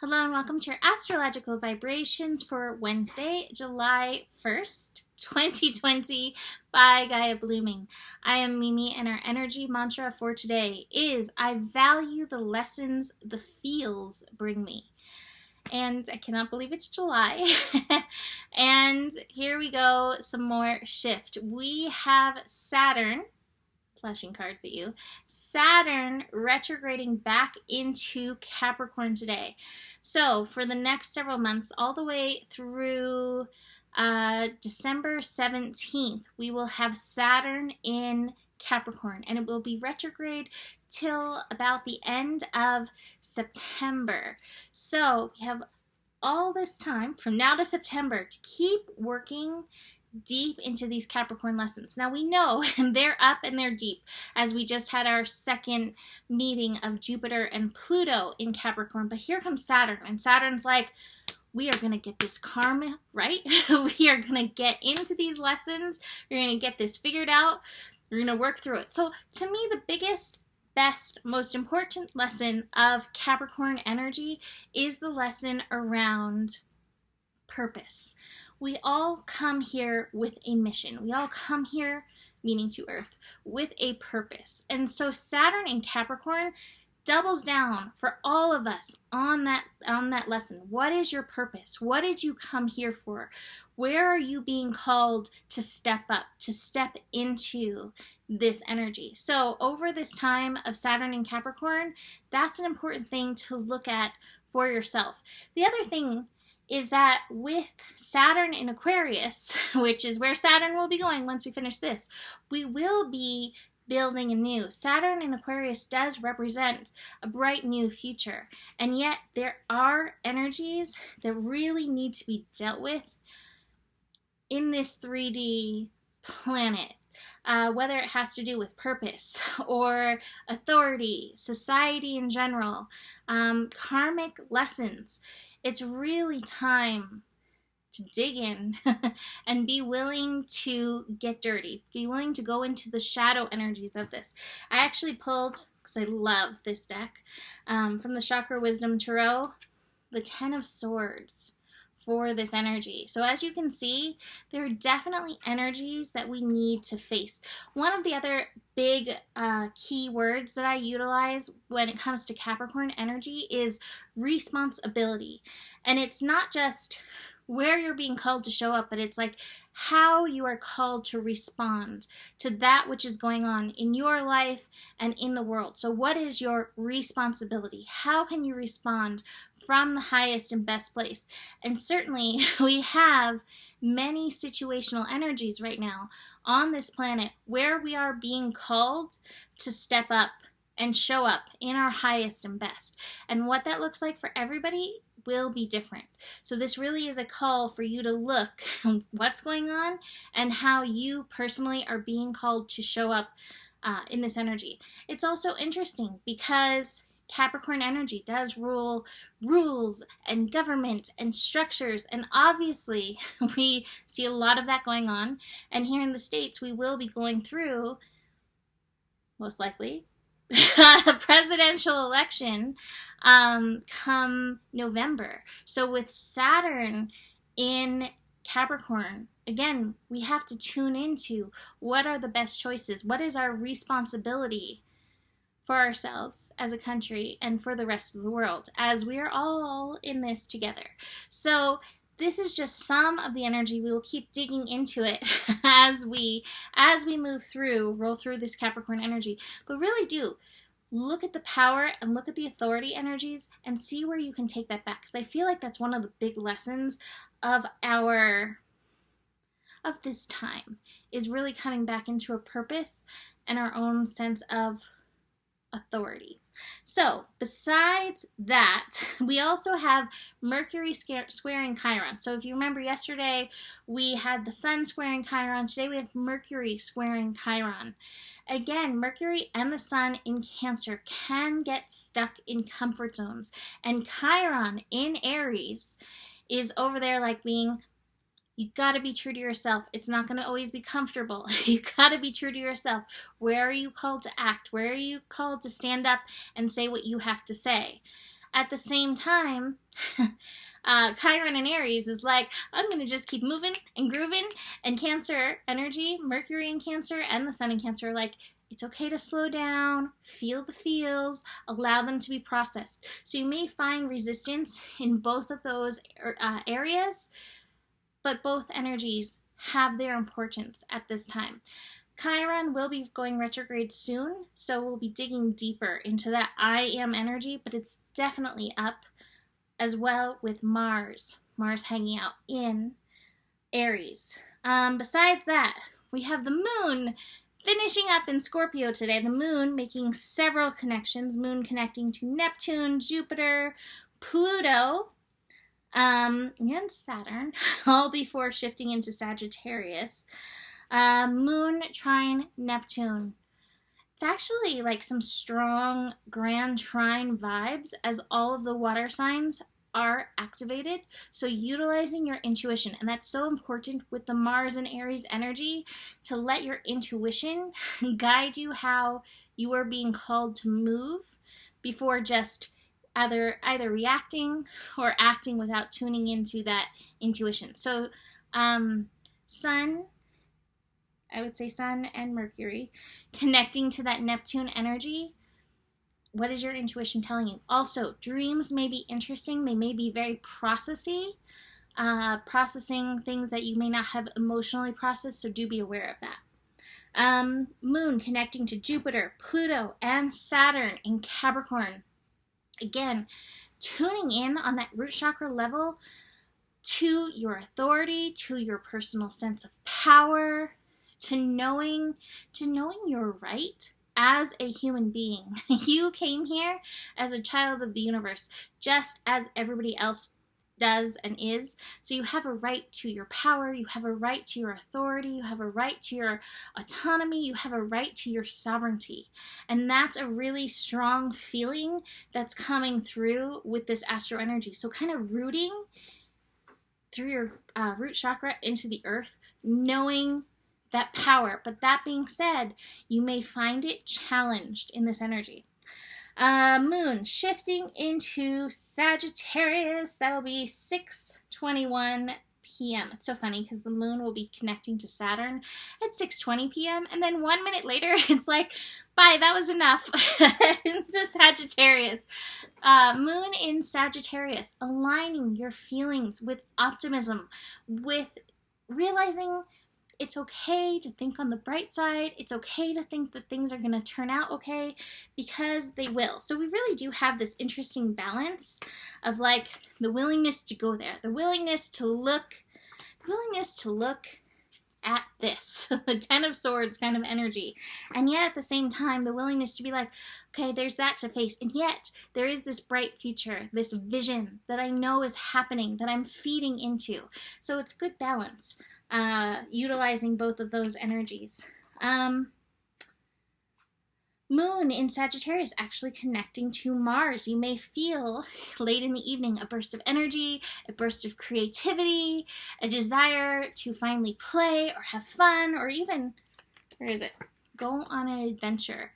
Hello and welcome to your astrological vibrations for Wednesday, July 1st, 2020 by Gaia Blooming. I am Mimi and our energy mantra for today is I value the lessons the feels bring me. And I cannot believe it's July. And here we go, some more shift. We have Saturn, flashing cards at you. Saturn retrograding back into Capricorn today. So for the next several months, all the way through December 17th, we will have Saturn in Capricorn, and it will be retrograde till about the end of September. So we have all this time from now to September to keep working deep into these Capricorn lessons. Now we know they're up and they're deep, as we just had our second meeting of Jupiter and Pluto in Capricorn. But here comes Saturn, and Saturn's like, we are going to get this karma right. We are going to get into these lessons. We're going to get this figured out. We're going to work through it. So to me, the biggest, best, most important lesson of Capricorn energy is the lesson around purpose. We all come here with a mission. We all come here, meaning to Earth, with a purpose. And so Saturn in Capricorn doubles down for all of us on that lesson. What is your purpose? What did you come here for? Where are you being called to step up, to step into this energy? So over this time of Saturn in Capricorn, that's an important thing to look at for yourself. The other thing is that with Saturn in Aquarius, which is where Saturn will be going once we finish this, we will be building anew. Saturn in Aquarius does represent a bright new future, and yet there are energies that really need to be dealt with in this 3D planet. Whether it has to do with purpose or authority, society in general, karmic lessons. It's really time to dig in and be willing to get dirty. Be willing to go into the shadow energies of this. I actually pulled, because I love this deck, from the Chakra Wisdom Tarot, the 10 of Swords for this energy. So as you can see, there are definitely energies that we need to face. One of the other big key words that I utilize when it comes to Capricorn energy is responsibility. And it's not just where you're being called to show up, but it's like how you are called to respond to that which is going on in your life and in the world. So what is your responsibility? How can you respond from the highest and best place? And certainly we have many situational energies right now on this planet where we are being called to step up and show up in our highest and best. And what that looks like for everybody will be different. So this really is a call for you to look what's going on and how you personally are being called to show up in this energy. It's also interesting because Capricorn energy does rule rules and government and structures, and obviously we see a lot of that going on, and here in the States we will be going through, most likely, a presidential election come November. So with Saturn in Capricorn, again, we have to tune into what are the best choices, what is our responsibility for ourselves as a country and for the rest of the world, as we are all in this together. So this is just some of the energy. We will keep digging into it as we move through, roll through this Capricorn energy. But really do look at the power and look at the authority energies and see where you can take that back. Because I feel like that's one of the big lessons of this time, is really coming back into a purpose and our own sense of authority. So besides that, we also have Mercury squaring Chiron. So if you remember yesterday, we had the Sun squaring Chiron. Today we have Mercury squaring Chiron. Again, Mercury and the Sun in Cancer can get stuck in comfort zones. And Chiron in Aries is over there like being, you got to be true to yourself. It's not going to always be comfortable. You got to be true to yourself. Where are you called to act? Where are you called to stand up and say what you have to say? At the same time, Chiron in Aries is like, I'm going to just keep moving and grooving. And Cancer energy, Mercury in Cancer and the Sun in Cancer are like, it's okay to slow down, feel the feels, allow them to be processed. So you may find resistance in both of those areas, but both energies have their importance at this time. Chiron will be going retrograde soon, so we'll be digging deeper into that I am energy, but it's definitely up as well with Mars. Mars hanging out in Aries. Besides that, we have the moon finishing up in Scorpio today. The moon making several connections. Moon connecting to Neptune, Jupiter, Pluto, and Saturn, all before shifting into Sagittarius. Moon trine Neptune. It's actually like some strong grand trine vibes as all of the water signs are activated. So utilizing your intuition, and that's so important with the Mars and Aries energy, to let your intuition guide you how you are being called to move before just either reacting or acting without tuning into that intuition. So Sun, I would say Sun and Mercury connecting to that Neptune energy. What is your intuition telling you? Also, dreams may be interesting. They may be very processing things that you may not have emotionally processed, so do be aware of that. Moon connecting to Jupiter, Pluto, and Saturn in Capricorn. Again, tuning in on that root chakra level to your authority, to your personal sense of power, to knowing you're right. As a human being, you came here as a child of the universe, just as everybody else does and is. So you have a right to your power, you have a right to your authority, you have a right to your autonomy, you have a right to your sovereignty. And that's a really strong feeling that's coming through with this astro energy. So kind of rooting through your root chakra into the earth, knowing that power. But that being said, you may find it challenged in this energy. Moon shifting into Sagittarius. That'll be 6:21 p.m. It's so funny because the moon will be connecting to Saturn at 6:20 p.m. and then 1 minute later it's like, bye, that was enough. Into Sagittarius. Moon in Sagittarius, aligning your feelings with optimism, with realizing it's okay to think on the bright side. It's okay to think that things are going to turn out okay, because they will. So we really do have this interesting balance of like the willingness to go there, the willingness to look at this, the Ten of Swords kind of energy. And yet at the same time, the willingness to be like, okay, there's that to face. And yet there is this bright future, this vision that I know is happening, that I'm feeding into. So it's good balance. Utilizing both of those energies. Moon in Sagittarius actually connecting to Mars. You may feel late in the evening a burst of energy, a burst of creativity, a desire to finally play or have fun, or even, where is it? Go on an adventure.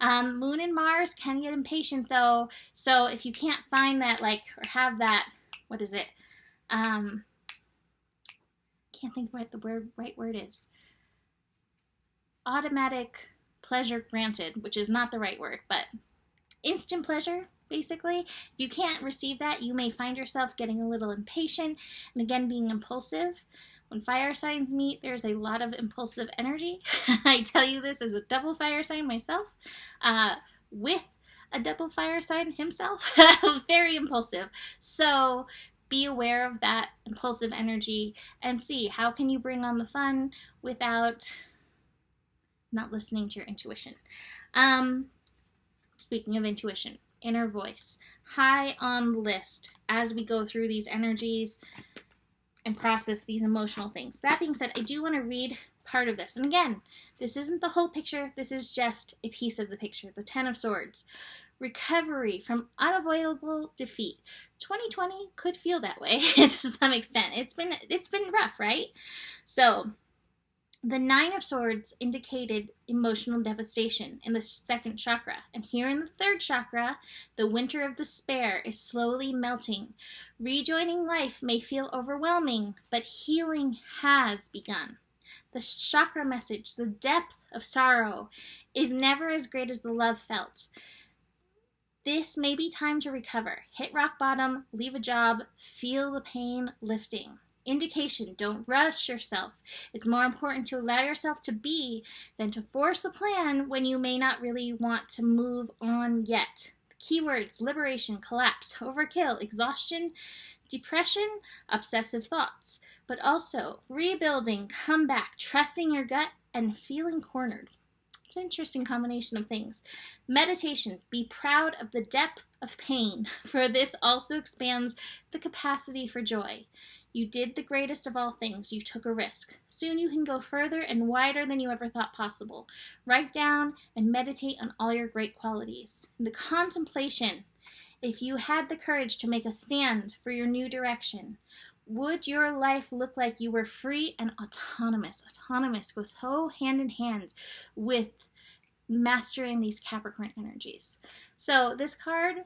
Moon and Mars can get impatient though, so if you can't find that, like, or have that, what is it? Can't think what the right word is. Automatic pleasure granted, which is not the right word, but instant pleasure, basically. If you can't receive that, you may find yourself getting a little impatient and again being impulsive. When fire signs meet, there's a lot of impulsive energy. I tell you this as a double fire sign myself, with a double fire sign himself. Very impulsive. So be aware of that impulsive energy and see how can you bring on the fun without not listening to your intuition. Speaking of intuition, inner voice, high on the list as we go through these energies and process these emotional things. That being said, I do want to read part of this. And again, this isn't the whole picture. This is just a piece of the picture. The Ten of Swords. Recovery from unavoidable defeat. 2020 could feel that way to some extent. It's been rough, right? So The Nine of Swords indicated emotional devastation in the second chakra. And here in the third chakra, the winter of despair is slowly melting. Rejoining life may feel overwhelming, but healing has begun. The chakra message, the depth of sorrow, is never as great as the love felt. This may be time to recover. Hit rock bottom, leave a job, feel the pain lifting. Indication, don't rush yourself. It's more important to allow yourself to be than to force a plan when you may not really want to move on yet. Keywords, liberation, collapse, overkill, exhaustion, depression, obsessive thoughts, but also rebuilding, comeback, trusting your gut, and feeling cornered. It's an interesting combination of things. Meditation, be proud of the depth of pain, for this also expands the capacity for joy. You did the greatest of all things. You took a risk. Soon you can go further and wider than you ever thought possible. Write down and meditate on all your great qualities. The contemplation, if you had the courage to make a stand for your new direction, would your life look like you were free and autonomous? Autonomous goes so hand in hand with mastering these Capricorn energies. So this card,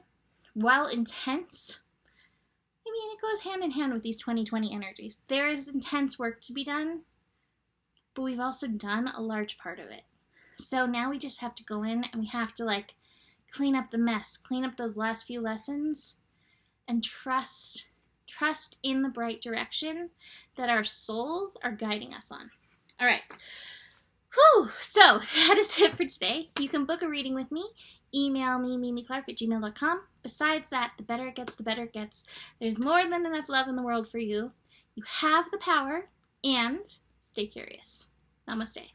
while intense, I mean, it goes hand in hand with these 2020 energies. There is intense work to be done, but we've also done a large part of it. So now we just have to go in and we have to clean up the mess, clean up those last few lessons, and trust in the bright direction that our souls are guiding us on. All right. Whew. So that is it for today. You can book a reading with me. Email me, mimiclark@gmail.com. Besides that, the better it gets, the better it gets. There's more than enough love in the world for you. You have the power, and stay curious. Namaste.